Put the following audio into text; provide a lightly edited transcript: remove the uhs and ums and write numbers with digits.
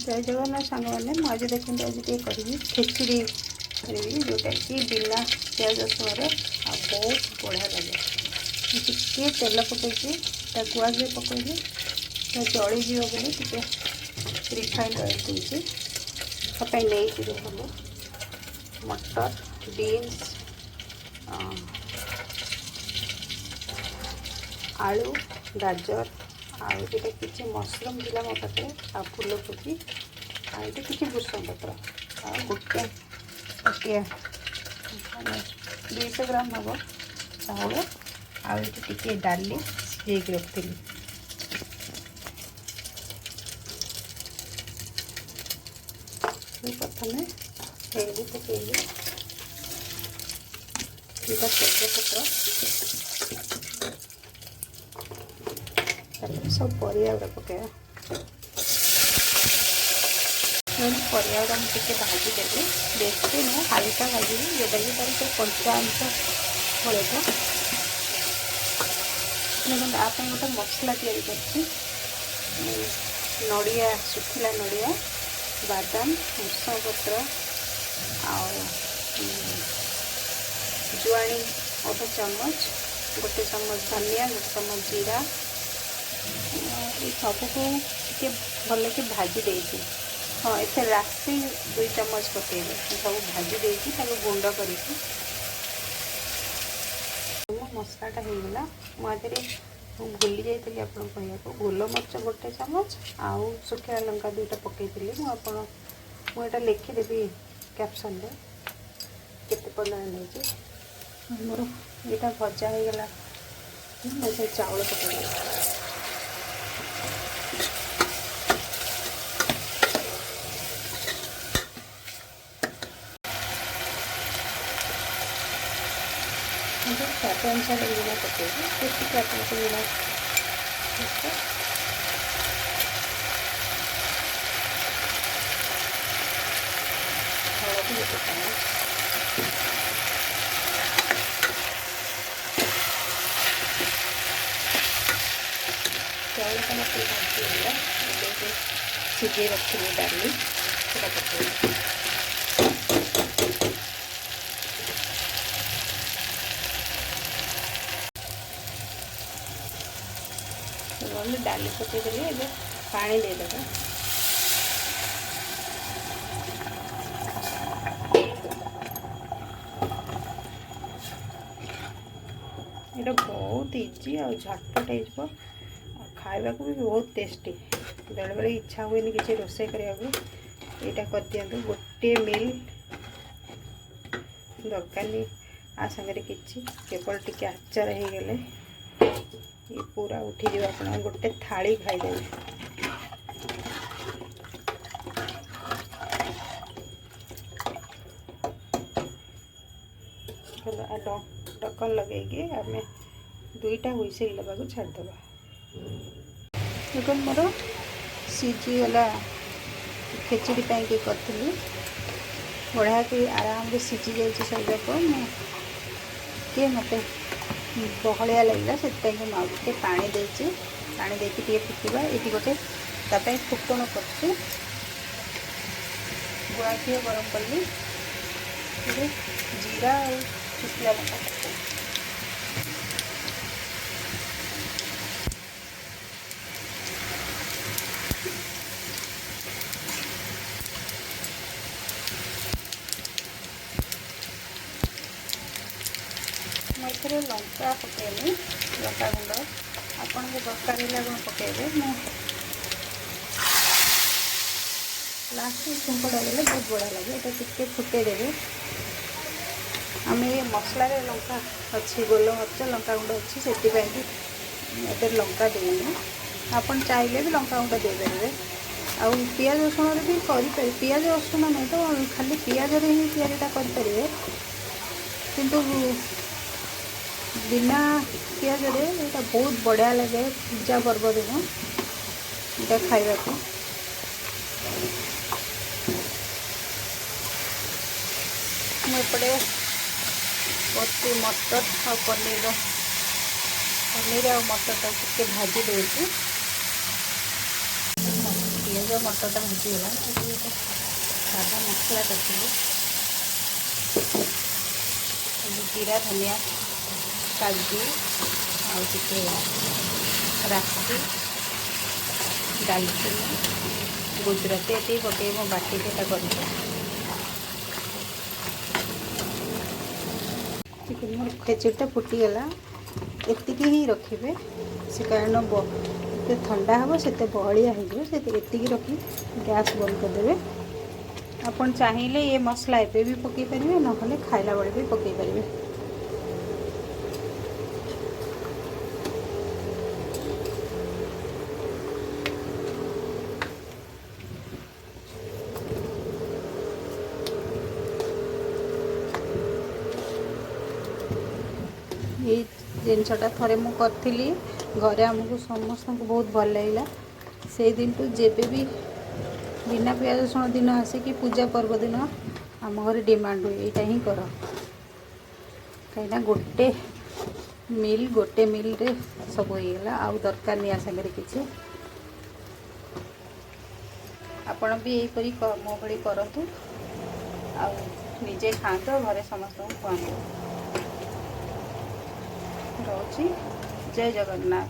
जय जगन्नाथ सांग मैंने मुझे देखते आज करी खेचड़ी करी जोटा कि बिना प्याज रसुण बहुत बढ़िया लगे टे तेल पकई गुआज पकईली जलीजी बोली टे रिफाइंड ऑयल देती नहीं देखो मटर बीन्स आलू गाजर आटा किसी मशरूम दिला मो पाखे आ फूलकोबी आटा किसी भूषण पत्र आ गोटे पटिया माने 200 ग्राम हम चाउल आटे डाली सिझे रखी प्रथम हेल्दी पकईली दुटा तेजपत्र सब परिया पकाया परिया मुझे भाजीदेवी बेसी नुह हाल्का भाजी जोटा कि तार सब कंचा अंश पड़ेगा देखो गोटे मसला तैयारी नड़िया सुखिला नड़िया बादाम भूषण पत्र जुआणी अधा चामच गोटे चामच धनिया गोटे चामच जीरा सबको टे भल कि भाजी देती हाँ इतने राशि 2 चामच पकेबे सब भाजी देती गुंड कर मसलाटा होगा मुझे भूली जाइए आपको कहूँ गोलमरीच गोटे चामच आउ सुखा लंका 2टा पकई मुझे लिखिदेवी कैप्शन रे केते परिमाण नहीं मोर यहाँ भजा हो गला मुझे चाउल पकड़ स्वाद अनुसार लुण पकेबी बेसिक आपको लुण हलदी गोटे चामच चाउल का मत भाजीगला सिझे रखी डाली पकड़ डाली पकईदेली ए पानी देदेगा ये बहुत इजी और झटपट हो खावा को भी बहुत टेस्टी बेले बेले इच्छा हुए किसी रोषे करने को यहाँ कर दिखाँ गोटे मिल दरकार नहीं आ सागर किसी केवल टिके आचार हो गले ये पूरा उठी जाए आप गोटे थाली खाईदेवे ढक्कन लगे आम 2टा हुईसेल दबा को छाड़देवा देखो मोर सीझीगला खेचड़ी पाई करी बढ़िया कि आराम से सीझी जाए सब जाक किए मत बहलिया लगे से मुझे पानी देती पानी देके फुटवा ये गोटे तापाई फुटण कर गुआ घी गरम कली जीरा और शुखला लंका मुझे लंका पकईनी लंका गुंड आपन को दरकार है पकईबे लास्ट छुंक डाले बहुत बढ़िया लगे ये टिके फुटेदेवे आम ये मसला लंका अच्छी गोलमरीच लंका गुंड अच्छी से लंका देनी आपन चाहिए भी लंका गुंड दे पारे आ पियाज रसुण भी करें पियाज रसुण नहीं तो खाली पियाज ही तैयारीटा करें किंतु बिना पियाज यहाँ बहुत बढ़िया लगे पूजा पर्व दिन यहाँ खावा को मुझे पत्ती मटर और पनीर और मटर टा भाजी दूसरी पियाज जो मटरटा भुजिगला सादा मसला कटिली जीरा धनिया काजू आगे राशि डालचिनी गुजराती ये पकड़ मो बाटी कर चिकन मोर खेचुरीटा फुटीगला एति ही रखिए से कारण जिते ठंडा हम से बहलिया होती रखी गैस बंद करदे। आपन चाहिए ये मसला एबे भी पकई पारे ना खाइला बेले भी पकई पारे। ये जिनसटा थरे मु करी घरे आमको समस्त को बहुत भल लगे से दिन तो जेबे भी बिना प्याज रसुण दिन आसे कि पूजा पर्व दिन आम घर डिमांड हुए यहाँ ही कर कहीं गोटे मिल रे सब होगा आउ दरकार नहीं आसागर किसी आपण भी यहीपरी मो भली करतु आ निजे खातु घरे समस्त खुआतु। रोची जय जगन्नाथ।